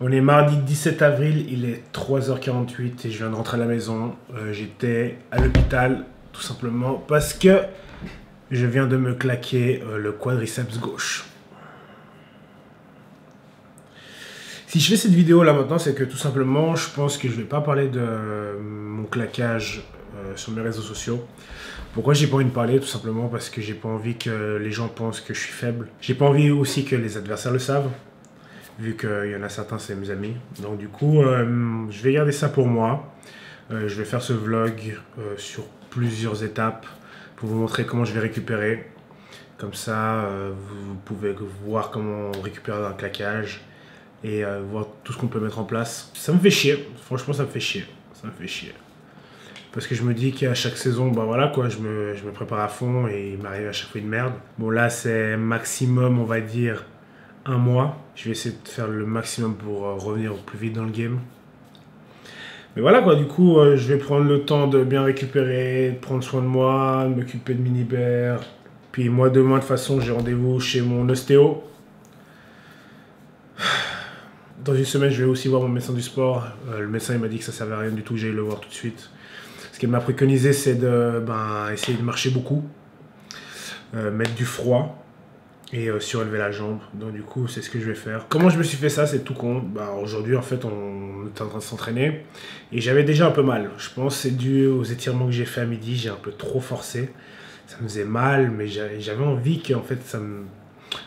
On est mardi 17 avril, il est 3h48 et je viens de rentrer à la maison. J'étais à l'hôpital tout simplement parce que je viens de me claquer le quadriceps gauche. Si je fais cette vidéo là maintenant, c'est que tout simplement, je pense que je vais pas parler de mon claquage sur mes réseaux sociaux. Pourquoi j'ai pas envie de parler? Tout simplement parce que j'ai pas envie que les gens pensent que je suis faible. J'ai pas envie aussi que les adversaires le savent, vu qu'il y en a certains, c'est mes amis. Donc du coup, je vais garder ça pour moi. Je vais faire ce vlog sur plusieurs étapes pour vous montrer comment je vais récupérer. Comme ça, vous pouvez voir comment on récupère un claquage et voir tout ce qu'on peut mettre en place. Ça me fait chier, franchement ça me fait chier. Ça me fait chier. Parce que je me dis qu'à chaque saison, bah voilà quoi, je me prépare à fond et il m'arrive à chaque fois une merde. Bon là c'est maximum, on va dire, un mois. Je vais essayer de faire le maximum pour revenir au plus vite dans le game. Mais voilà quoi, du coup je vais prendre le temps de bien récupérer, de prendre soin de moi, de m'occuper de Minibert. Puis moi demain de toute façon j'ai rendez-vous chez mon ostéo. Dans une semaine je vais aussi voir mon médecin du sport. Le médecin il m'a dit que ça ne servait à rien du tout, que j'allais le voir tout de suite. Ce qu'il m'a préconisé, c'est de essayer de marcher beaucoup, mettre du froid et surélever la jambe. Donc du coup, c'est ce que je vais faire. Comment je me suis fait ça? C'est tout con. Aujourd'hui, en fait, on est en train de s'entraîner et j'avais déjà un peu mal. Je pense que c'est dû aux étirements que j'ai fait à midi. J'ai un peu trop forcé. Ça me faisait mal, mais j'avais envie que en fait,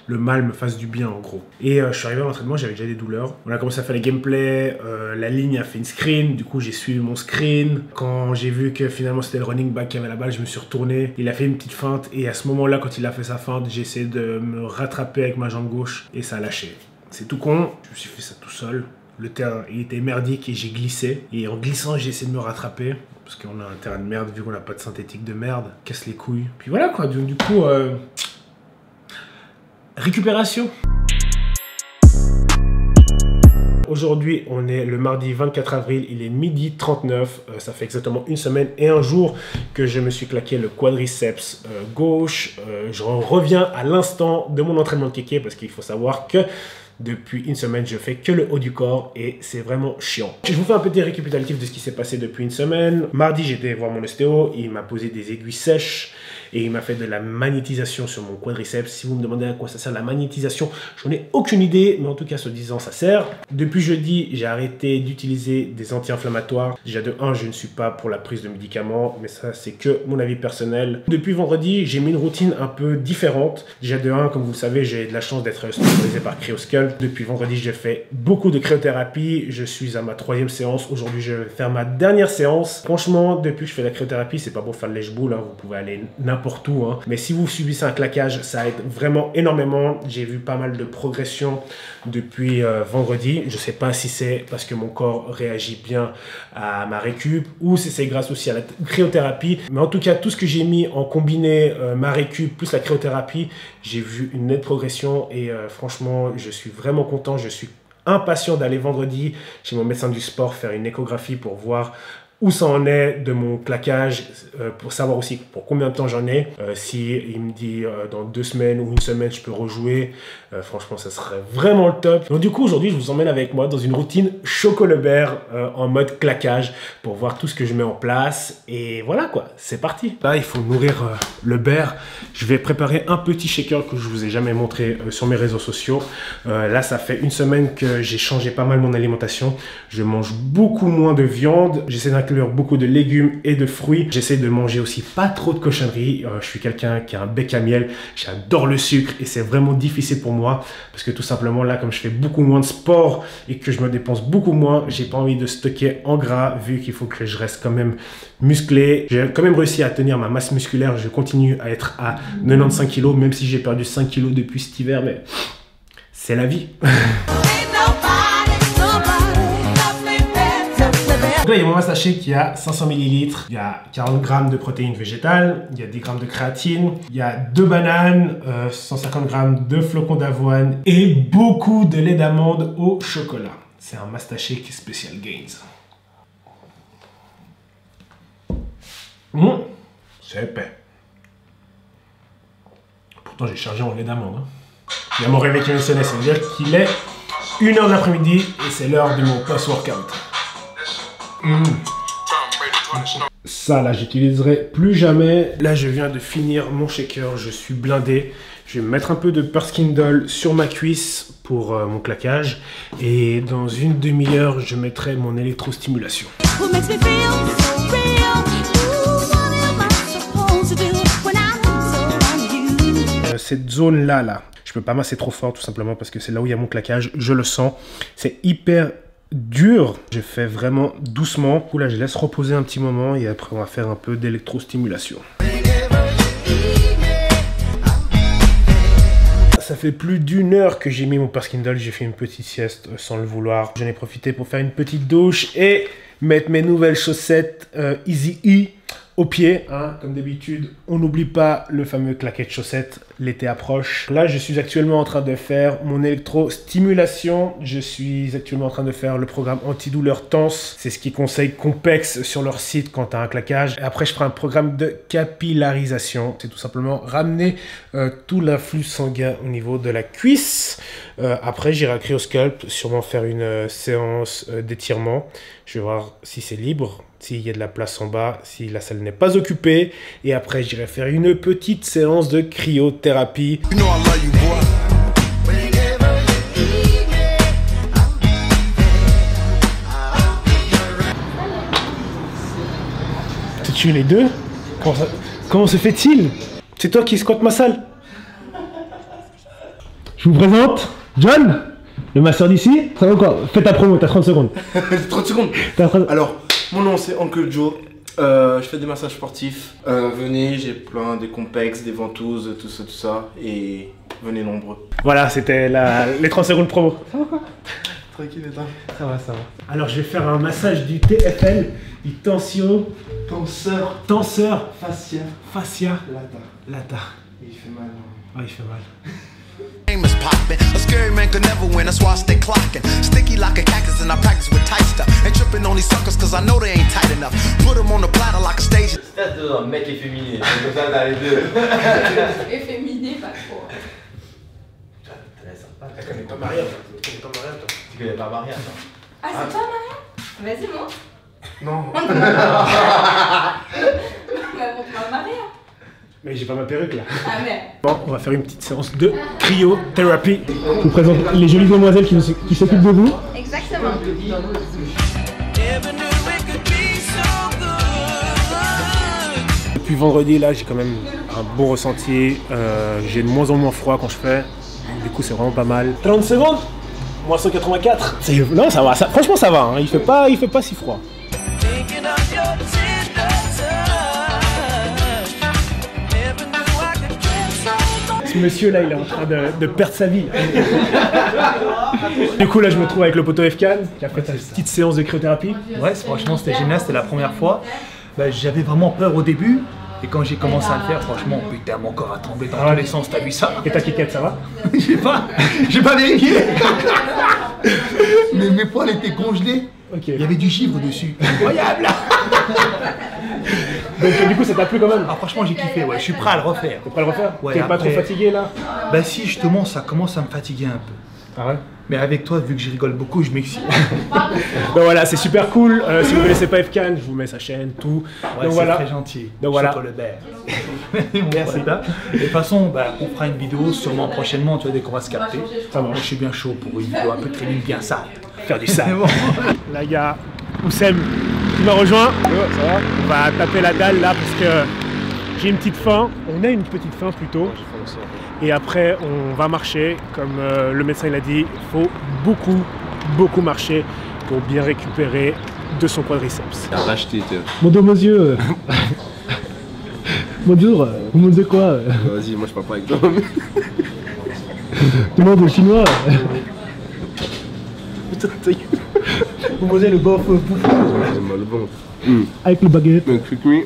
le mal me fasse du bien en gros. Et je suis arrivé à l'entraînement, j'avais déjà des douleurs. On a commencé à faire les gameplays, la ligne a fait une screen, du coup j'ai suivi mon screen. Quand j'ai vu que finalement c'était le running back qui avait la balle, je me suis retourné. Il a fait une petite feinte et à ce moment-là, quand il a fait sa feinte, j'ai essayé de me rattraper avec ma jambe gauche et ça a lâché. C'est tout con, je me suis fait ça tout seul. Le terrain il était merdique et j'ai glissé. Et en glissant, j'ai essayé de me rattraper. Parce qu'on a un terrain de merde, vu qu'on n'a pas de synthétique de merde. Casse les couilles. Puis voilà quoi, du coup... récupération. Aujourd'hui, on est le mardi 24 avril, il est midi 39. Ça fait exactement une semaine et un jour que je me suis claqué le quadriceps gauche. Je reviens à l'instant de mon entraînement de kéké parce qu'il faut savoir que depuis une semaine, je fais que le haut du corps et c'est vraiment chiant. Je vous fais un petit récapitulatif de ce qui s'est passé depuis une semaine. Mardi, j'étais voir mon ostéo, il m'a posé des aiguilles sèches et il m'a fait de la magnétisation sur mon quadriceps. Si vous me demandez à quoi ça sert la magnétisation, j'en ai aucune idée, mais en tout cas, se disant, ça sert. Depuis jeudi, j'ai arrêté d'utiliser des anti-inflammatoires. Déjà de 1, je ne suis pas pour la prise de médicaments, mais ça, c'est que mon avis personnel. Depuis vendredi, j'ai mis une routine un peu différente. Déjà de 1, comme vous le savez, j'ai de la chance d'être sponsorisé par Cryoskull. Depuis vendredi, j'ai fait beaucoup de cryothérapie. Je suis à ma 3e séance. Aujourd'hui, je vais faire ma dernière séance. Franchement, depuis que je fais la cryothérapie, c'est pas pour faire le lèche-boule, hein. Vous pouvez aller n'importe où, hein. Mais si vous subissez un claquage, ça aide vraiment énormément. J'ai vu pas mal de progression depuis vendredi. Je sais pas si c'est parce que mon corps réagit bien à ma récup ou si c'est grâce aussi à la cryothérapie. Mais en tout cas, tout ce que j'ai mis en combiné, ma récup plus la cryothérapie, j'ai vu une nette progression et franchement, je suis vraiment content. Je suis impatient d'aller vendredi chez mon médecin du sport faire une échographie pour voir où ça en est de mon claquage, pour savoir aussi pour combien de temps j'en ai. Si il me dit dans 2 semaines ou une semaine je peux rejouer, franchement ça serait vraiment le top. Donc du coup aujourd'hui je vous emmène avec moi dans une routine chocolat-beurre en mode claquage pour voir tout ce que je mets en place et voilà quoi, c'est parti. Là il faut nourrir le beurre. Je vais préparer un petit shaker que je vous ai jamais montré sur mes réseaux sociaux. Là ça fait une semaine que j'ai changé pas mal mon alimentation. Je mange beaucoup moins de viande, j'essaie d'inclure beaucoup de légumes et de fruits. J'essaie de manger aussi pas trop de cochonneries. Je suis quelqu'un qui a un bec à miel. J'adore le sucre et c'est vraiment difficile pour moi parce que tout simplement là, comme je fais beaucoup moins de sport et que je me dépense beaucoup moins, j'ai pas envie de stocker en gras vu qu'il faut que je reste quand même musclé. J'ai quand même réussi à tenir ma masse musculaire. Je continue à être à 95 kg même si j'ai perdu 5 kg depuis cet hiver, mais c'est la vie. Donc là, il y a mon sachet qui a 500 ml, il y a 40 g de protéines végétales, il y a 10 g de créatine, il y a 2 bananes, 150 g de flocons d'avoine et beaucoup de lait d'amande au chocolat. C'est un Mastashake spécial Gains. C'est épais. Pourtant, j'ai chargé en lait d'amande. Hein. Il y a mon réveil qui me sonnait, ça veut dire qu'il est 1h de l'après-midi et c'est l'heure de mon post-workout. Ça là, j'utiliserai plus jamais. Là, je viens de finir mon shaker, je suis blindé. Je vais mettre un peu de Perskindle sur ma cuisse pour mon claquage. Et dans une demi-heure, je mettrai mon électrostimulation. Cette zone-là, je peux pas masser trop fort tout simplement parce que c'est là où il y a mon claquage. Je le sens. C'est hyper dur. Je fais vraiment doucement. Du coup, là, je laisse reposer un petit moment et après, on va faire un peu d'électrostimulation. Ça fait plus d'1 heure que j'ai mis mon Perskindle. J'ai fait une petite sieste sans le vouloir. J'en ai profité pour faire une petite douche et mettre mes nouvelles chaussettes Easy E au pied. Hein, comme d'habitude, on n'oublie pas le fameux claquet de chaussettes. L'été approche. Là, je suis actuellement en train de faire mon électrostimulation. Je suis actuellement en train de faire le programme antidouleur tense. C'est ce qu'ils conseillent Compex sur leur site quand tu as un claquage. Et après, je ferai un programme de capillarisation. C'est tout simplement ramener tout l'afflux sanguin au niveau de la cuisse. Après, j'irai à Cryosculpt, sûrement faire une séance d'étirement. Je vais voir si c'est libre, s'il y a de la place en bas, si la salle n'est pas occupée. Et après, j'irai faire une petite séance de cryothérapie. Tu tues les deux? Comment se fait-il? C'est toi qui squatte ma salle? Je vous présente John, le masseur d'ici. Ça va quoi? Fais ta promo, t'as 30 secondes. 30 secondes. Alors, mon nom c'est Uncle Joe. Je fais des massages sportifs. Venez, j'ai plein de Compex, des ventouses, tout ça. Et venez nombreux. Voilà, c'était les 30 secondes promo. Ça va quoi? Tranquille, éteins. Ça va. Alors, je vais faire un massage du TFL, du tenseur. Fascia. Lata. Il fait mal. Ah, il fait mal. Is popping. A scary man could never win, that's why I stay clocking. Sticky like a cactus and I practice with tight stuff. Ain't tripping on these suckers cause I know they ain't tight enough. Put them on the platter like a stage. C'est un mec efféminé, c'est comme ça dans les deux. Efféminé, pas trop. Très sympa. Elle connaît pas Maria, toi. Tu connais pas Maria, toi? Ah, c'est pas Maria? Vas-y, montre. Non. Montre-moi Maria. Mais j'ai pas ma perruque là. Ah, mais. Bon, on va faire une petite séance de cryothérapie. Je vous présente les jolies demoiselles qui s'occupent de vous. Exactement. Depuis vendredi, là, j'ai quand même un bon ressenti. J'ai de moins en moins froid quand je fais. Du coup, c'est vraiment pas mal. 30 secondes, moins 184. Non, ça va. Franchement, ça va. Hein. Il fait pas si froid. Ce monsieur là, il est en train de perdre sa vie. Du coup, là, je me trouve avec le poteau FCAN qui a fait sa petite séance de cryothérapie. Ouais, franchement, c'était génial, c'était la première fois. Bah, j'avais vraiment peur au début. Et quand j'ai commencé à le faire, franchement, putain, mon corps a tremblé dans tous les sens, t'as vu ça? Et ta quiquette, ça va? J'ai pas vérifié. Mais mes poils étaient congelés. Okay. Il y avait du givre dessus. Incroyable. Donc du coup, ça t'a plu quand même? Ah, franchement, j'ai kiffé, ouais, je suis prêt à le refaire. T'es prêt à le refaire? Ouais, t'es pas après... trop fatigué là? Bah si, justement, ça commence à me fatiguer un peu. Ah ouais? Mais avec toi, vu que je rigole beaucoup, je m'excite. Donc voilà, c'est super cool. Si vous ne connaissez pas FCAN, je vous mets sa chaîne, tout. Ouais, c'est très gentil. Donc voilà. Merci. De toute façon, bah, on fera une vidéo sûrement prochainement, tu vois, dès qu'on va se capter. Ça marche. Je suis bien chaud pour une vidéo un peu training bien sale. Faire du sale. Bon. Là, il y a Oussem qui m'a rejoint. Ça va? On va taper la dalle là parce que j'ai une petite faim. On a une petite faim plutôt. Et après, on va marcher. Comme le médecin il a dit, il faut beaucoup marcher pour bien récupérer de son quadriceps. T'as racheté, Mon dos, mes yeux. Bonjour, vous me dites quoi? Vas-y, moi je parle pas avec toi. Tout le monde est chinois. Vous mangez le bof bouffon. J'ai mal au ventre. Avec le baguette. Mais cuit.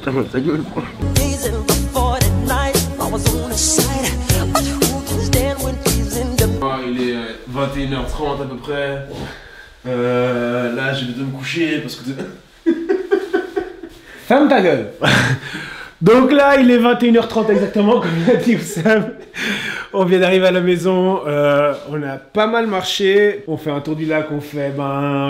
T'as mal ta gueule. Il est 21h30 à peu près. Là, je vais me coucher parce que. Ferme ta gueule. Donc là, il est 21h30 exactement, comme il a dit Oussem. On vient d'arriver à la maison, on a pas mal marché, on fait un tour du lac, on fait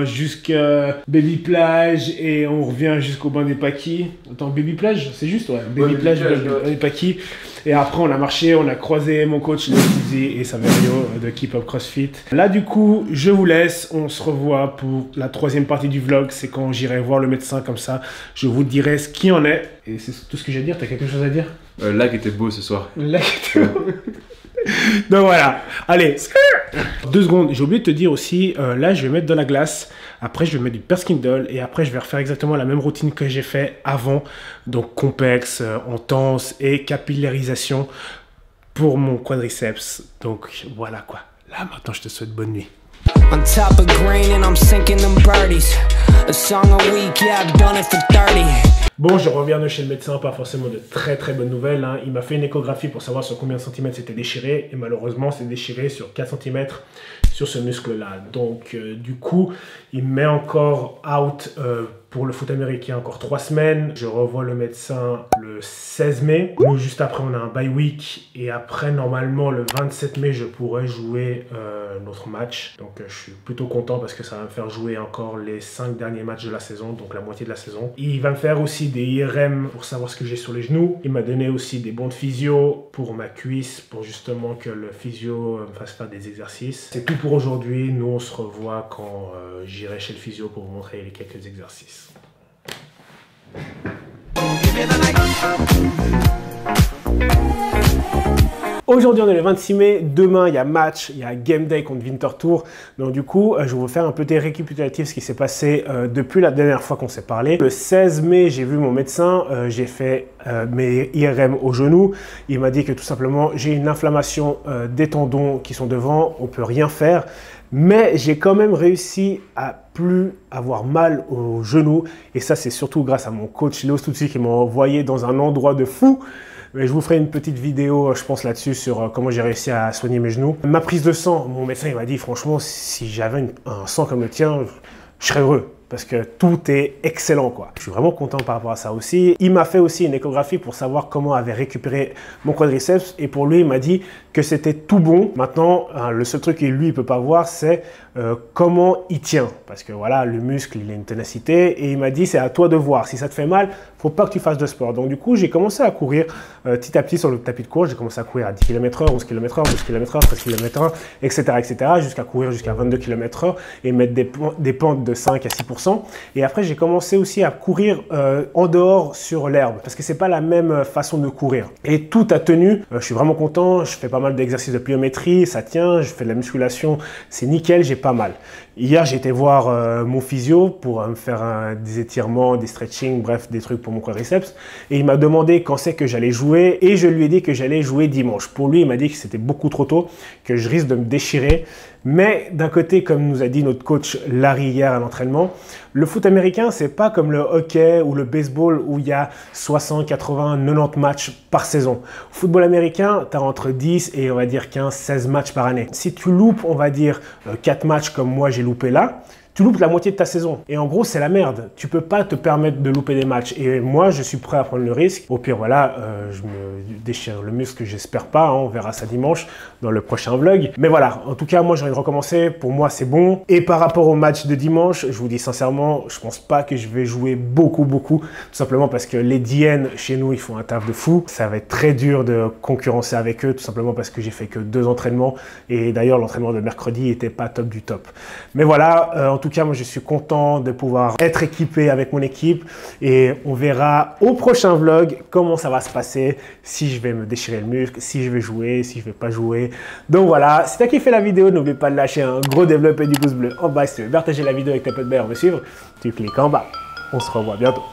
jusqu'à Baby Plage et on revient jusqu'au banc des Paquis. Attends, Baby Plage, c'est juste, ouais. Baby Plage, banc des Paquis. Et après on a marché, on a croisé mon coach Letizi et Saverio de Keep Up CrossFit. Là du coup, je vous laisse, on se revoit pour la troisième partie du vlog, c'est quand j'irai voir le médecin comme ça, je vous dirai ce qui en est. Et c'est tout ce que j'ai à dire, t'as quelque chose à dire? Le lac était beau ce soir. Le lac était beau. Donc voilà, allez, 2 secondes, j'ai oublié de te dire aussi, là je vais mettre de la glace, après je vais mettre du Perskindle et après je vais refaire exactement la même routine que j'ai fait avant, donc complexe, entense et capillarisation pour mon quadriceps. Donc voilà quoi, là maintenant je te souhaite bonne nuit. On top of green and I'm sinking them birdies. A song a week, yeah, I've done it for 30. Bon, je reviens de chez le médecin, pas forcément de très bonnes nouvelles. Hein. Il m'a fait une échographie pour savoir sur combien de centimètres c'était déchiré. Et malheureusement, c'est déchiré sur 4 cm sur ce muscle-là. Donc, du coup, il me met encore out pour le foot américain encore 3 semaines. Je revois le médecin le 16 mai. Nous, juste après, on a un bye week. Et après, normalement, le 27 mai, je pourrais jouer notre match. Donc, je suis plutôt content parce que ça va me faire jouer encore les 5 derniers matchs de la saison. Donc, la moitié de la saison. Il va me faire aussi des IRM pour savoir ce que j'ai sur les genoux. Il m'a donné aussi des bons de physio pour ma cuisse, pour justement que le physio me fasse faire des exercices. C'est tout pour aujourd'hui. Nous, on se revoit quand j'irai chez le physio pour vous montrer les quelques exercices. Aujourd'hui, on est le 26 mai. Demain, il y a match, il y a game day contre Winterthur. Donc, du coup, je vais vous faire un peu des récapitulatifs ce qui s'est passé depuis la dernière fois qu'on s'est parlé. Le 16 mai, j'ai vu mon médecin. J'ai fait mes IRM au genou. Il m'a dit que tout simplement, j'ai une inflammation des tendons qui sont devant. On ne peut rien faire. Mais j'ai quand même réussi à plus avoir mal au genou. Et ça, c'est surtout grâce à mon coach Léo Stutzi qui m'a envoyé dans un endroit de fou. Mais je vous ferai une petite vidéo, je pense, là-dessus sur comment j'ai réussi à soigner mes genoux. Ma prise de sang, mon médecin il m'a dit, franchement, si j'avais un sang comme le tien, je serais heureux. Parce que tout est excellent, quoi. Je suis vraiment content par rapport à ça aussi. Il m'a fait aussi une échographie pour savoir comment avait récupéré mon quadriceps. Et pour lui, il m'a dit que c'était tout bon. Maintenant, le seul truc que lui, il peut pas voir, c'est comment il tient. Parce que voilà, le muscle, il a une ténacité. Et il m'a dit, c'est à toi de voir. Si ça te fait mal, faut pas que tu fasses de sport. Donc du coup, j'ai commencé à courir petit à petit sur le tapis de course. J'ai commencé à courir à 10 km/h, 11 km/h, 12 km/h, 13 km/h, etc. jusqu'à courir jusqu'à 22 km/h et mettre des pentes de 5 à 6%. Et après, j'ai commencé aussi à courir en dehors sur l'herbe parce que c'est pas la même façon de courir. Et tout a tenu. Je suis vraiment content. Je fais pas mal d'exercices de pliométrie, ça tient. Je fais de la musculation, c'est nickel, j'ai pas mal. Hier, j'ai été voir mon physio pour me faire des étirements, des stretching, bref, des trucs pour mon quadriceps. Et il m'a demandé quand c'est que j'allais jouer et je lui ai dit que j'allais jouer dimanche. Pour lui, il m'a dit que c'était beaucoup trop tôt, que je risque de me déchirer. Mais d'un côté, comme nous a dit notre coach Larry hier à l'entraînement, le foot américain, c'est pas comme le hockey ou le baseball où il y a 60, 80, 90 matchs par saison. Au football américain, tu as entre 10 et on va dire 15, 16 matchs par année. Si tu loupes, on va dire 4 matchs comme moi j'ai loupé là, tu loupes la moitié de ta saison. Et en gros, c'est la merde. Tu peux pas te permettre de louper des matchs. Et moi, je suis prêt à prendre le risque. Au pire, voilà, je me déchire le muscle, j'espère pas. Hein, on verra ça dimanche dans le prochain vlog. Mais voilà, en tout cas, moi, j'ai envie de recommencer. Pour moi, c'est bon. Et par rapport au match de dimanche, je vous dis sincèrement, je pense pas que je vais jouer beaucoup. Tout simplement parce que les DN, chez nous, ils font un taf de fou. Ça va être très dur de concurrencer avec eux, tout simplement parce que j'ai fait que 2 entraînements. Et d'ailleurs, l'entraînement de mercredi était pas top du top. Mais voilà, en tout cas, moi, je suis content de pouvoir être équipé avec mon équipe et on verra au prochain vlog comment ça va se passer, si je vais me déchirer le muscle, si je vais jouer, si je vais pas jouer. Donc voilà, si tu as kiffé la vidéo, n'oublie pas de lâcher un gros développé du pouce bleu en bas si tu veux partager la vidéo avec tes potes, me suivre, tu cliques en bas. On se revoit bientôt.